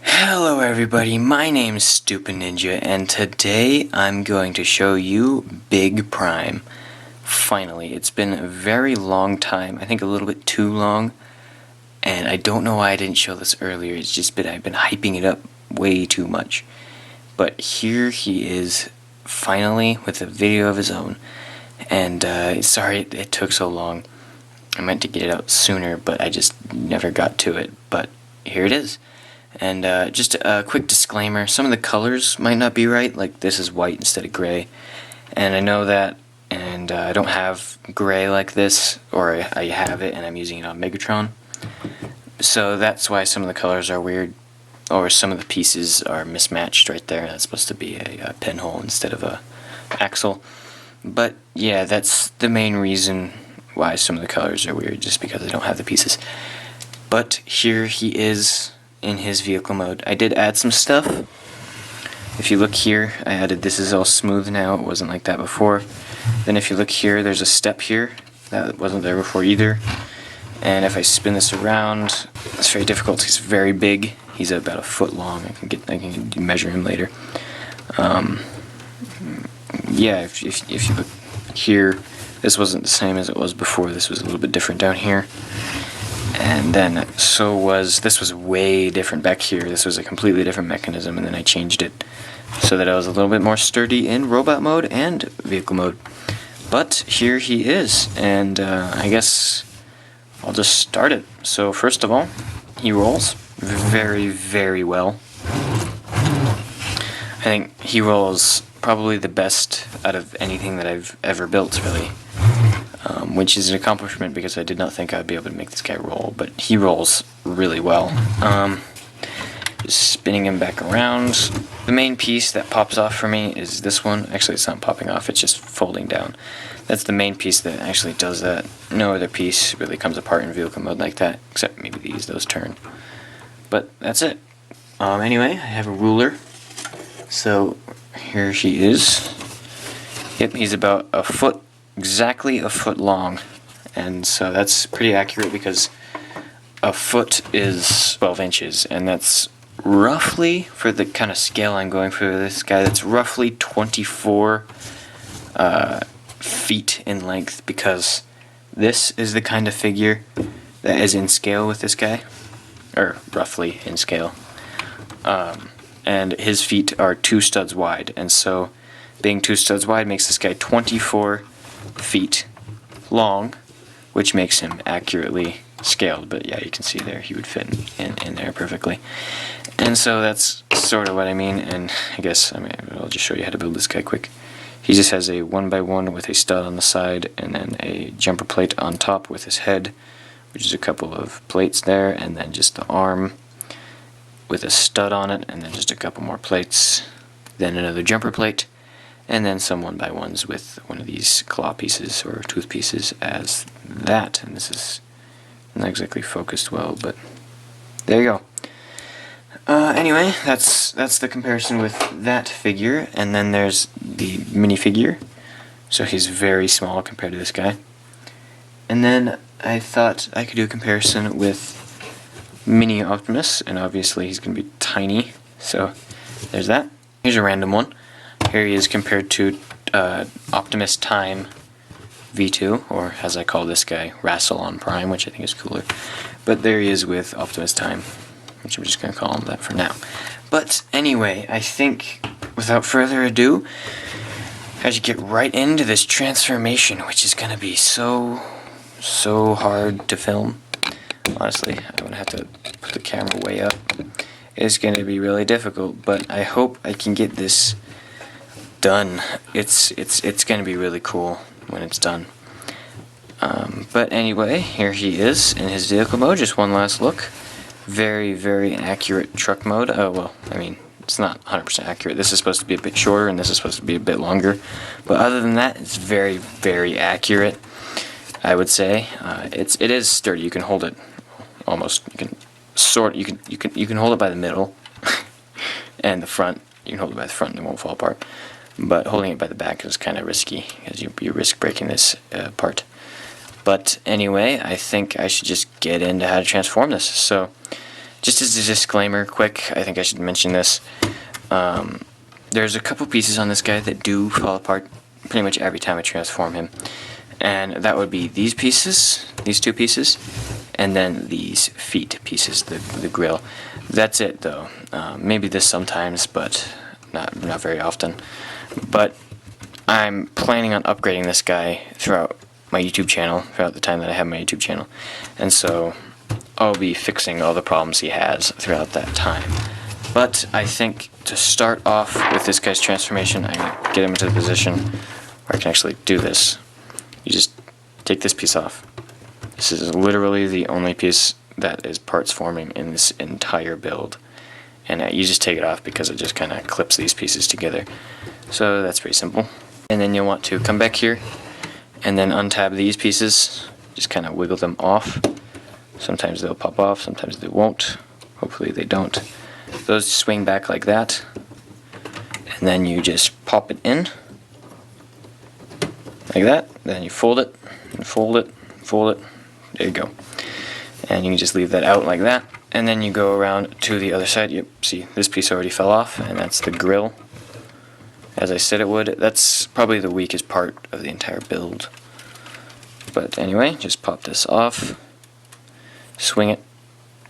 Hello everybody, my name's Stupid Ninja, and today I'm going to show you Big Prime. Finally, it's been a very long time, I think a little bit too long, and I don't know why I didn't show this earlier. It's just I've been hyping it up way too much. But here he is, finally, with a video of his own, and sorry it took so long. I meant to get it out sooner, but I just never got to it, but here it is. And just a quick disclaimer, some of the colors might not be right, like this is white instead of gray, and I know that, and I don't have gray like this, or I have it and I'm using it on Megatron, so that's why some of the colors are weird, or some of the pieces are mismatched right there. That's supposed to be a pinhole instead of a axle, but yeah, that's the main reason why some of the colors are weird, just because I don't have the pieces. But here he is in his vehicle mode. I did add some stuff. If you look here, I added this is all smooth now. It wasn't like that before. Then if you look here, there's a step here that wasn't there before either. And if I spin this around, it's very difficult. He's very big. He's about a foot long. I can measure him later. Yeah, if you look here, this wasn't the same as it was before. This was a little bit different down here. And then this was way different back here. This was a completely different mechanism, and then I changed it so that I was a little bit more sturdy in robot mode and vehicle mode. But here he is, and I guess I'll just start it. So first of all, he rolls very, very well. I think he rolls probably the best out of anything that I've ever built, really. Which is an accomplishment because I did not think I'd be able to make this guy roll, but he rolls really well. Just spinning him back around. The main piece that pops off for me is this one. Actually, it's not popping off, it's just folding down. That's the main piece that actually does that. No other piece really comes apart in vehicle mode like that, except maybe those turn. But that's it. Anyway, I have a ruler. So here she is. Yep, he's about a foot. Exactly a foot long, and so that's pretty accurate because a foot is 12 inches, and that's roughly, for the kind of scale I'm going for this guy, that's roughly 24 feet in length, because this is the kind of figure that is in scale with this guy, or roughly in scale, and his feet are 2 studs wide, and so being 2 studs wide makes this guy 24 feet long, which makes him accurately scaled. But yeah, you can see there he would fit in there perfectly, and so that's sort of what I mean. And I guess I'll just show you how to build this guy quick. He just has a 1x1 with a stud on the side, and then a jumper plate on top with his head, which is a couple of plates there, and then just the arm with a stud on it, and then just a couple more plates, then another jumper plate, and then some 1x1s with one of these claw pieces or tooth pieces as that. And this is not exactly focused well, but there you go. Anyway, that's the comparison with that figure. And then there's the minifigure. So he's very small compared to this guy. And then I thought I could do a comparison with Mini Optimus, and obviously he's going to be tiny. So there's that. Here's a random one. Here he is compared to Optimus Time V2, or as I call this guy, Rassilon Prime, which I think is cooler. But there he is with Optimus Time, which I'm just going to call him that for now. But anyway, I think, without further ado, I should get right into this transformation, which is going to be so hard to film. Honestly, I'm going to have to put the camera way up. It's going to be really difficult, but I hope I can get this done. It's going to be really cool when it's done. But anyway, here he is in his vehicle mode. Just one last look. Very, very accurate truck mode. Oh, well, I mean, it's not 100% accurate. This is supposed to be a bit shorter, and this is supposed to be a bit longer. But other than that, it's very, very accurate, I would say. It is sturdy. You can hold it almost. You can hold it by the middle and the front. You can hold it by the front and it won't fall apart. But holding it by the back is kind of risky, because you risk breaking this part. But anyway, I think I should just get into how to transform this. So just as a disclaimer, quick, I think I should mention this. There's a couple pieces on this guy that do fall apart pretty much every time I transform him. And that would be these pieces, these two pieces, and then these feet pieces, the grill. That's it though. Maybe this sometimes, but not very often. But I'm planning on upgrading this guy throughout my YouTube channel, throughout the time that I have my YouTube channel. And so I'll be fixing all the problems he has throughout that time. But I think to start off with this guy's transformation, I'm going to get him into the position where I can actually do this. You just take this piece off. This is literally the only piece that is parts forming in this entire build. And you just take it off because it just kind of clips these pieces together. So that's pretty simple. And then you'll want to come back here and then untab these pieces. Just kind of wiggle them off. Sometimes they'll pop off, sometimes they won't. Hopefully they don't. Those swing back like that. And then you just pop it in. Like that. Then you fold it, and fold it, fold it. There you go. And you can just leave that out like that. And then you go around to the other side. Yep, see, this piece already fell off, and that's the grill. As I said it would. That's probably the weakest part of the entire build. But anyway, just pop this off. Swing it,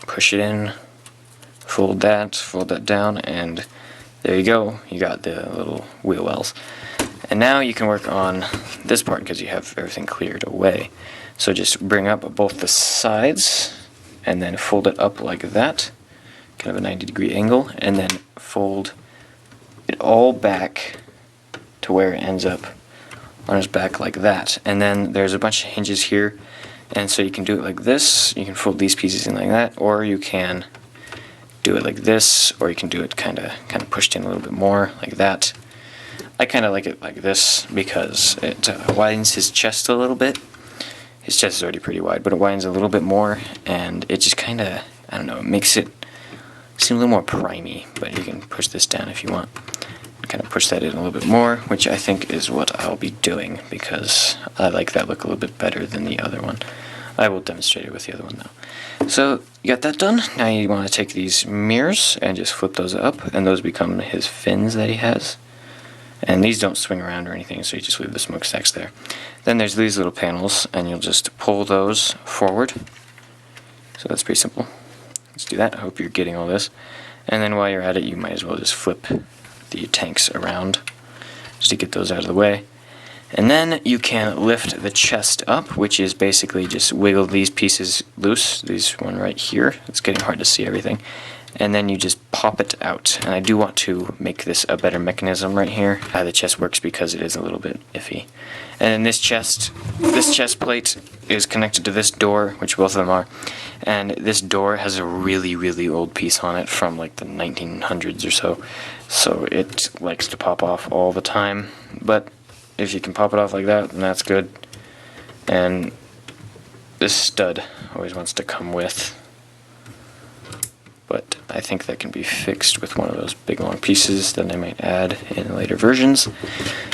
push it in, fold that down, and there you go. You got the little wheel wells. And now you can work on this part because you have everything cleared away. So just bring up both the sides and then fold it up like that, kind of a 90-degree angle, and then fold it all back to where it ends up on his back like that. And then there's a bunch of hinges here, and so you can do it like this. You can fold these pieces in like that, or you can do it like this, or you can do it kind of pushed in a little bit more like that. I kind of like it like this because it widens his chest a little bit. His chest is already pretty wide, but it widens a little bit more, and it just kind of, I don't know, it makes it seem a little more primey. But you can push this down if you want. Kind of push that in a little bit more, which I think is what I'll be doing because I like that look a little bit better than the other one. I will demonstrate it with the other one though. So you got that done. Now you want to take these mirrors and just flip those up, and those become his fins that he has. And these don't swing around or anything, so you just leave the smokestacks there. Then there's these little panels, and you'll just pull those forward. So that's pretty simple. Let's do that. I hope you're getting all this. And then while you're at it, you might as well just flip the tanks around just to get those out of the way. And then you can lift the chest up, which is basically just wiggle these pieces loose. These one right here. It's getting hard to see everything. And then you just pop it out. And I do want to make this a better mechanism right here, how the chest works, because it is a little bit iffy. And then this chest plate is connected to this door, which both of them are. And this door has a really, really old piece on it from like the 1900s or so. So it likes to pop off all the time. But if you can pop it off like that, then that's good. And this stud always wants to come with. But I think that can be fixed with one of those big long pieces that I might add in later versions.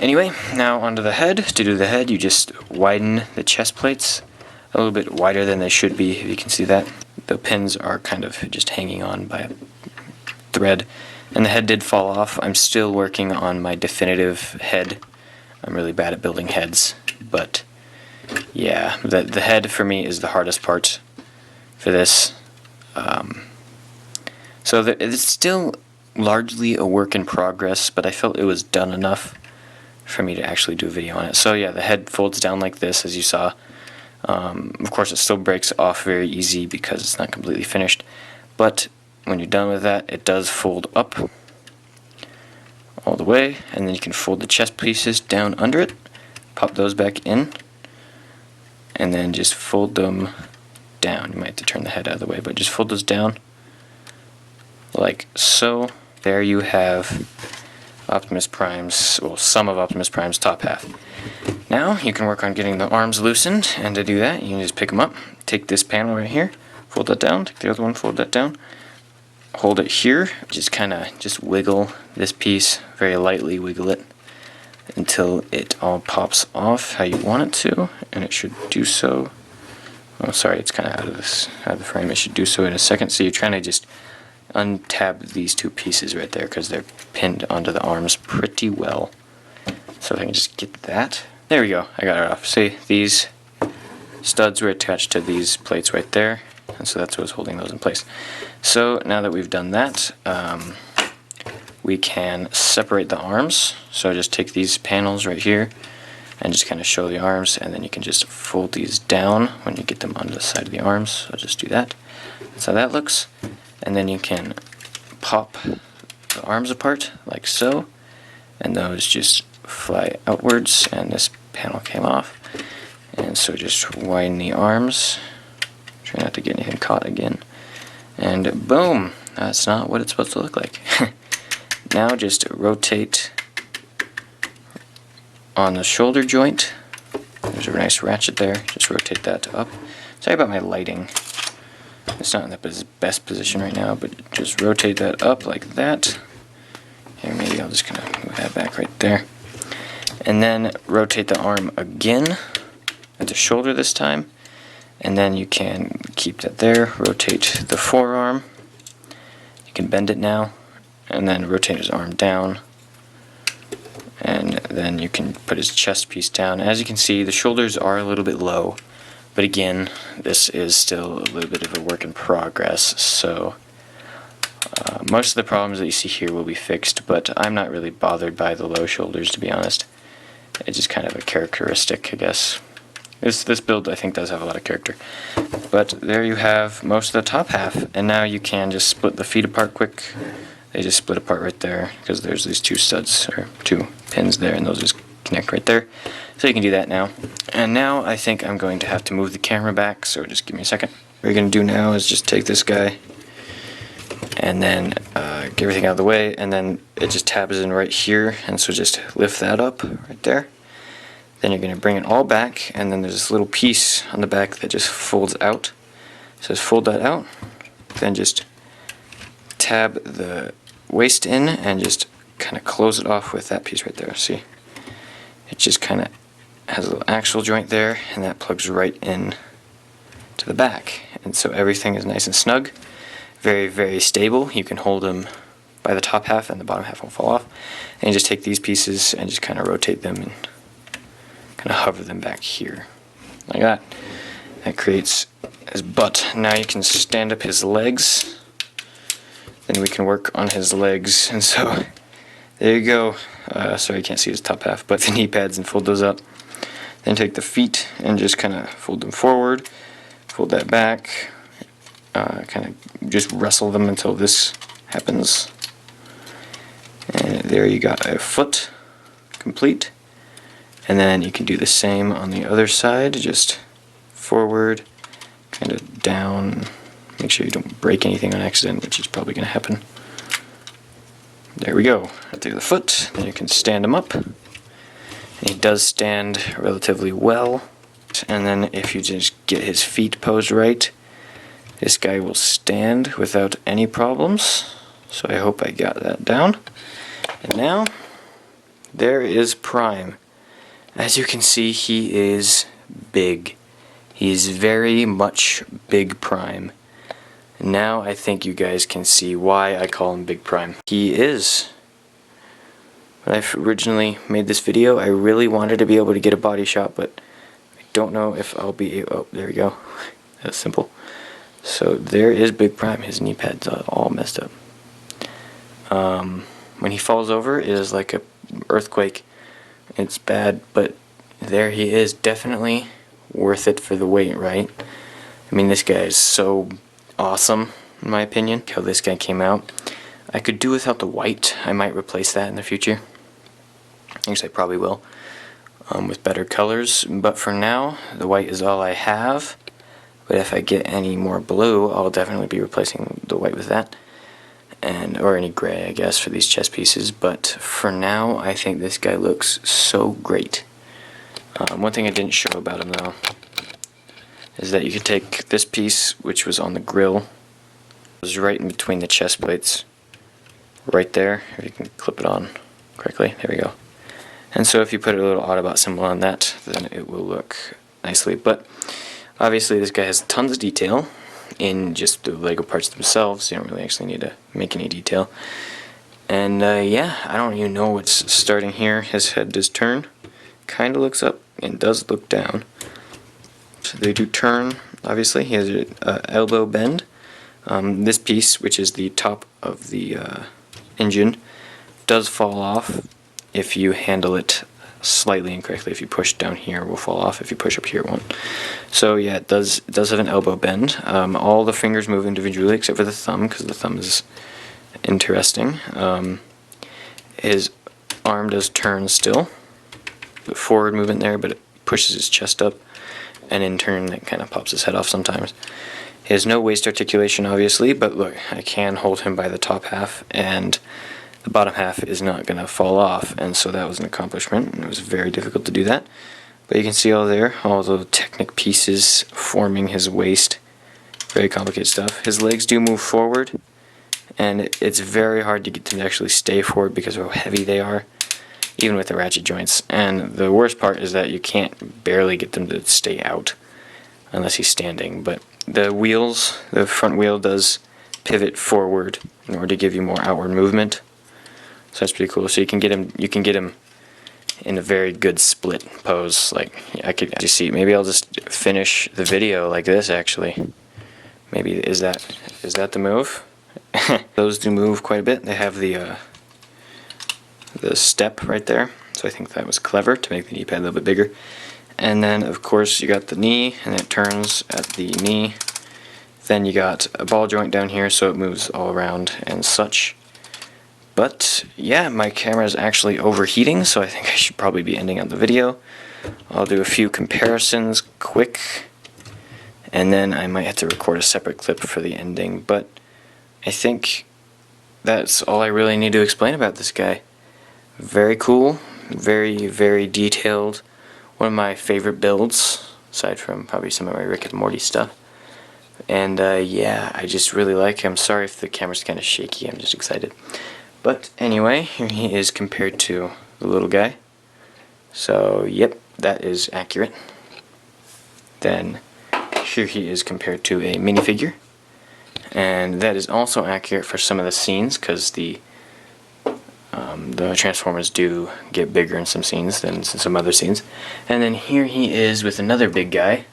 Anyway, now onto the head. To do the head, you just widen the chest plates a little bit wider than they should be, if you can see that. The pins are kind of just hanging on by a thread. And the head did fall off. I'm still working on my definitive head. I'm really bad at building heads, but yeah, the head for me is the hardest part for this. So it's still largely a work in progress, but I felt it was done enough for me to actually do a video on it. So yeah, the head folds down like this, as you saw. Of course, it still breaks off very easy because it's not completely finished, but when you're done with that, it does fold up all the way, and then you can fold the chest pieces down under it, pop those back in, and then just fold them down. You might have to turn the head out of the way, but just fold those down like so. There you have Optimus Prime's, well, some of Optimus Prime's top half. Now you can work on getting the arms loosened, and to do that, you can just pick them up, take this panel right here, fold that down, take the other one, fold that down, hold it here, just kind of just wiggle this piece, very lightly wiggle it until it all pops off how you want it to, and it should do so Oh, sorry, it's kind of out of the frame. I should do so in a second. So you're trying to just untab these two pieces right there because they're pinned onto the arms pretty well. So if I can just get that. There we go, I got it off. See, these studs were attached to these plates right there, and so that's what was holding those in place. So now that we've done that, we can separate the arms. So just take these panels right here and just kind of show the arms, and then you can just fold these down when you get them onto the side of the arms. So just do that. That's how that looks. And then you can pop the arms apart like so, and those just fly outwards, and this panel came off. And so just widen the arms, try not to get anything caught again, and boom, that's not what it's supposed to look like. Now just rotate on the shoulder joint. There's a nice ratchet there, just rotate that up. Sorry about my lighting, it's not in the best position right now, but just rotate that up like that. Here, maybe I'll just kind of move that back right there. And then rotate the arm again at the shoulder this time, and then you can keep that there. Rotate the forearm, you can bend it now, and then rotate his arm down, and then you can put his chest piece down. As you can see, the shoulders are a little bit low, but again, this is still a little bit of a work in progress, so most of the problems that you see here will be fixed, but I'm not really bothered by the low shoulders, to be honest. It's just kind of a characteristic, I guess. This build, I think, does have a lot of character. But there you have most of the top half, and now you can just split the feet apart quick. They just split apart right there, because there's these two studs, or two pins there, and those just connect right there. So you can do that now. And now I think I'm going to have to move the camera back, so just give me a second. What you're going to do now is just take this guy, and then get everything out of the way, and then it just tabs in right here, and so just lift that up right there. Then you're going to bring it all back, and then there's this little piece on the back that just folds out. So just fold that out, then just tab the waist in and just kind of close it off with that piece right there. See, it just kind of has a little axle joint there, and that plugs right in to the back, and so everything is nice and snug. Very, very stable. You can hold them by the top half, and the bottom half won't fall off. And you just take these pieces and just kind of rotate them and kind of hover them back here, like that. That creates his butt. Now you can stand up his legs. Then we can work on his legs, and so there you go. Sorry, you can't see his top half, but the knee pads, and fold those up. Then take the feet and just kind of fold them forward, fold that back. Kind of just wrestle them until this happens, and there you got a foot complete. And then you can do the same on the other side, just forward, kind of down, make sure you don't break anything on accident, which is probably going to happen. There we go, right through the foot. Then you can stand him up, and he does stand relatively well. And then if you just get his feet posed right, this guy will stand without any problems. So I hope I got that down. And now, there is Prime. As you can see, he is big. He's very much Big Prime. Now I think you guys can see why I call him Big Prime. He is. When I originally made this video, I really wanted to be able to get a body shot, but I don't know if I'll be able. Oh, there we go. That's simple. So there is Big Prime. His knee pads are all messed up. When he falls over, it is like an earthquake. It's bad, but there he is. Definitely worth it for the weight, right? I mean, this guy is so awesome, in my opinion. How this guy came out. I could do without the white. I might replace that in the future. Actually, I probably will. With better colors. But for now, the white is all I have. But if I get any more blue, I'll definitely be replacing the white with that. Or any gray, I guess, for these chest pieces. But for now, I think this guy looks so great. One thing I didn't show about him, though, is that you could take this piece, which was on the grill. It was right in between the chest plates. Right there, if you can clip it on correctly. There we go. And so if you put a little Autobot symbol on that, then it will look nicely. But Obviously this guy has tons of detail in just the Lego parts themselves. You don't really actually need to make any detail. And yeah, I don't even know what's starting here. His head does turn, kind of looks up, and does look down. So they do turn, obviously. He has an elbow bend. This piece, which is the top of the engine, does fall off if you handle it slightly incorrectly. If you push down here, it will fall off. If you push up here, it won't. So yeah, it does have an elbow bend. All the fingers move individually except for the thumb, because the thumb is interesting. His arm does turn still. The forward movement there, but it pushes his chest up, and in turn that kind of pops his head off sometimes. He has no waist articulation, obviously, but look, I can hold him by the top half, and the bottom half is not going to fall off, and so that was an accomplishment, and it was very difficult to do that. But you can see all the Technic pieces forming his waist. Very complicated stuff. His legs do move forward, and it's very hard to get them to actually stay forward because of how heavy they are, even with the ratchet joints. And the worst part is that you can't barely get them to stay out unless he's standing. But the wheels, the front wheel does pivot forward in order to give you more outward movement. So that's pretty cool. So you can get him in a very good split pose. Like I could just see. Maybe I'll just finish the video like this. Actually, maybe is that the move? Those do move quite a bit. They have the step right there. So I think that was clever to make the knee pad a little bit bigger. And then of course you got the knee, and it turns at the knee. Then you got a ball joint down here, so it moves all around and such. But yeah, my camera is actually overheating, so I think I should probably be ending out the video. I'll do a few comparisons quick, and then I might have to record a separate clip for the ending. But I think that's all I really need to explain about this guy. Very cool, very, very detailed. One of my favorite builds, aside from probably some of my Rick and Morty stuff. And yeah, I just really like him. Sorry if the camera's kind of shaky, I'm just excited. But anyway, here he is compared to the little guy. So yep, that is accurate. Then here he is compared to a minifigure. And that is also accurate for some of the scenes, because the Transformers do get bigger in some scenes than some other scenes. And then here he is with another big guy.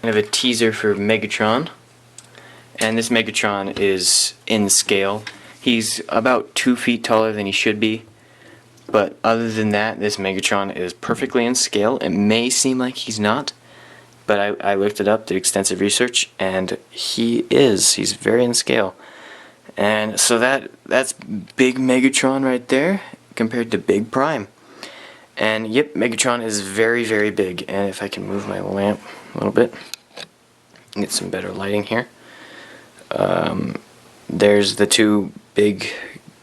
I have a teaser for Megatron. And this Megatron is in scale. He's about 2 feet taller than he should be. But other than that, this Megatron is perfectly in scale. It may seem like he's not, but I looked it up, did extensive research, and he's very in scale. And so that's big Megatron right there compared to Big Prime. And yep, Megatron is very, very big. And if I can move my lamp a little bit, get some better lighting here. There's the two big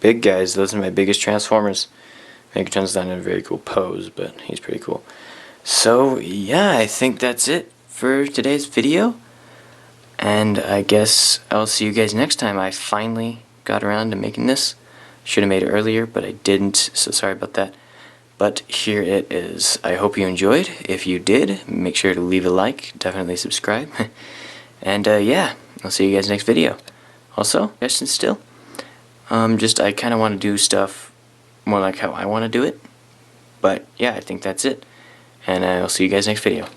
guys. Those are my biggest Transformers. Megatron's not in a very cool pose, but he's pretty cool. So yeah, I think that's it for today's video. And I guess I'll see you guys next time. I finally got around to making this. Should have made it earlier, but I didn't, so sorry about that. But here it is. I hope you enjoyed. If you did, make sure to leave a like, definitely subscribe. And yeah, I'll see you guys next video. Also, suggestions still. I kind of want to do stuff more like how I want to do it. But yeah, I think that's it. And I'll see you guys next video.